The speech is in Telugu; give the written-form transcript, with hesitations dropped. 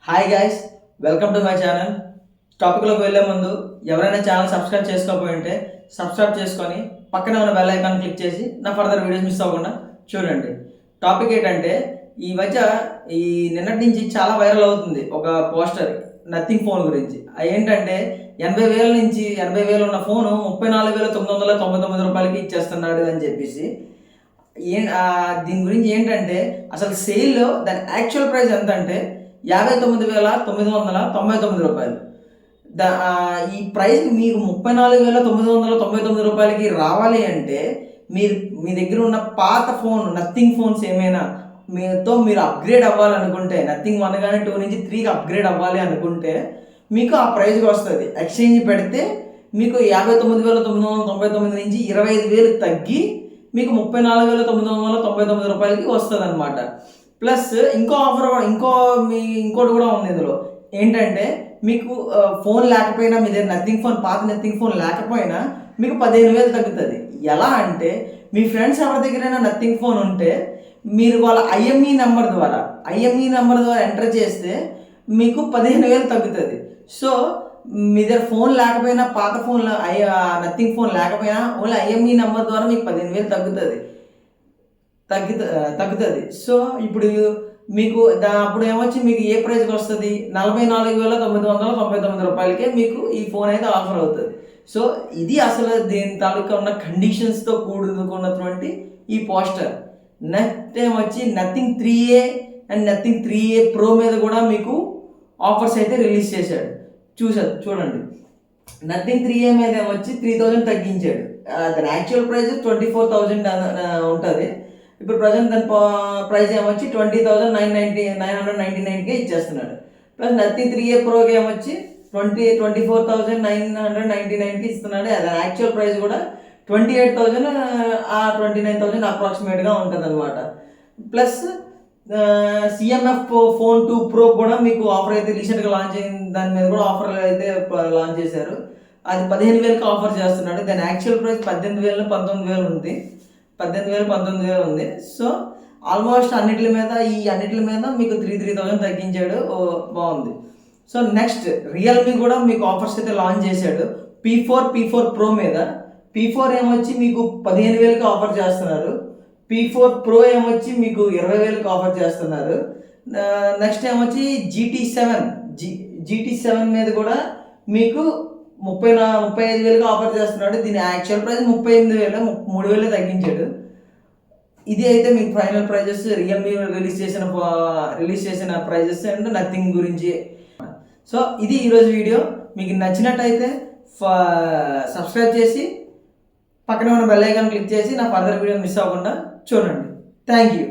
Hi guys, welcome to my channel. టాపిక్లోకి వెళ్ళే ముందు ఎవరైనా ఛానల్ సబ్స్క్రైబ్ చేసుకోకపోయింటే సబ్స్క్రైబ్ చేసుకొని పక్కనే ఉన్న బెల్ ఐకాన్ క్లిక్ చేసి నా ఫర్దర్ వీడియోస్ మిస్ అవ్వకుండా చూడండి. టాపిక్ ఏంటంటే ఈ మధ్య ఈ నిన్నటి నుంచి చాలా వైరల్ అవుతుంది ఒక పోస్టర్ నథింగ్ ఫోన్ గురించి. అది ఏంటంటే 80,000 నుంచి 80,000 ఉన్న ఫోను 34,999 రూపాయలకి ఇచ్చేస్తున్నాడు అని చెప్పేసి. దీని గురించి ఏంటంటే అసలు సేల్లో దాని యాక్చువల్ ప్రైస్ ఎంత అంటే 59,999 రూపాయలు. ఈ ప్రైస్ మీకు 34,999 రూపాయలకి రావాలి అంటే మీ దగ్గర ఉన్న పాత ఫోన్ నథింగ్ ఫోన్స్ ఏమైనా మీరు అప్గ్రేడ్ అవ్వాలనుకుంటే, నథింగ్ 1 కానీ 2 నుంచి 3కి అప్గ్రేడ్ అవ్వాలి అనుకుంటే మీకు ఆ ప్రైస్కి వస్తుంది. ఎక్స్చేంజ్ పెడితే మీకు 59,999 నుంచి 25,000 తగ్గి మీకు 34,999 రూపాయలకి వస్తుంది అనమాట. ప్లస్ ఇంకో ఆఫర్ ఇంకోటి కూడా ఉంది ఇందులో. ఏంటంటే మీకు ఫోన్ లేకపోయినా, మీ దగ్గర నథింగ్ ఫోన్, పాత నథింగ్ ఫోన్ లేకపోయినా మీకు 15,000 తగ్గుతుంది. ఎలా అంటే మీ ఫ్రెండ్స్ ఎవరి దగ్గరైనా నథింగ్ ఫోన్ ఉంటే మీరు వాళ్ళ ఐఎంఈ నెంబర్ ద్వారా ఎంటర్ చేస్తే మీకు 15,000 తగ్గుతుంది. సో మీ దగ్గర ఫోన్ లేకపోయినా, పాత ఫోన్ నథింగ్ ఫోన్ లేకపోయినా ఓన్లీ ఐఎంఈ నెంబర్ ద్వారా మీకు 15,000 తగ్గుతుంది. సో ఇప్పుడు మీకు అప్పుడు ఏమొచ్చి మీకు ఏ ప్రైస్కి వస్తుంది? 44,999 రూపాయలకే మీకు ఈ ఫోన్ అయితే ఆఫర్ అవుతుంది. సో ఇది అసలు దీని తాలూకా ఉన్న కండిషన్స్తో కూడుకున్నటువంటి ఈ పోస్టర్. నెక్స్ట్ ఏమొచ్చి nothing 3A and nothing 3A pro మీద కూడా మీకు ఆఫర్స్ అయితే రిలీజ్ చేశాడు. చూడండి, నథింగ్ 3A మీద ఏమొచ్చి 3,000 తగ్గించాడు. దాని యాక్చువల్ ప్రైస్ 24,000 ఉంటుంది. ఇప్పుడు ప్రజెంట్ దాని ప్రైస్ ఏమొచ్చి 20,999కే ఇచ్చేస్తున్నాడు. ప్లస్ నథింగ్ 3A ప్రోకి ఏమొచ్చి 24,999కి ఇస్తున్నాడు. అది యాక్చువల్ ప్రైస్ కూడా 28,000 29,000 అప్రాక్సిమేట్గా ఉంటుంది అనమాట. ప్లస్ సిఎంఎఫ్ ఫోన్ 2 ప్రో కూడా మీకు ఆఫర్ అయితే రీసెంట్గా లాంచ్ అయింది. దాని మీద కూడా ఆఫర్ అయితే లాంచ్ చేశారు. అది 15,000కి ఆఫర్ చేస్తున్నాడు. దాని యాక్చువల్ ప్రైస్ 18,000 19,000 ఉంది. 18,000 19,000 ఉంది. సో ఆల్మోస్ట్ అన్నిటి మీద మీకు 3,000 తగ్గించాడు. బాగుంది. సో నెక్స్ట్ రియల్మీ కూడా మీకు ఆఫర్స్ అయితే లాంచ్ చేశాడు. P4 ప్రో మీద. P4 ఏమొచ్చి మీకు 15,000కి ఆఫర్ చేస్తున్నారు. P4 ప్రో ఏమొచ్చి మీకు 20,000కి ఆఫర్ చేస్తున్నారు. నెక్స్ట్ ఏమొచ్చి GT7 మీద కూడా మీకు 35,000కి ఆఫర్ చేస్తున్నాడు. దీని యాక్చువల్ ప్రైస్ 38,000, 3,000 తగ్గించాడు. ఇది అయితే మీకు ఫైనల్ ప్రైజెస్ రియల్మీ రిలీజ్ చేసిన ప్రైజెస్ అండ్ నథింగ్ గురించి. సో ఇది ఈరోజు వీడియో. మీకు నచ్చినట్టయితే సబ్స్క్రైబ్ చేసి పక్కనే ఉన్న బెల్ ఐకాన్ క్లిక్ చేసి నా ఫర్దర్ వీడియో మిస్ అవ్వకుండా చూడండి. Thank you.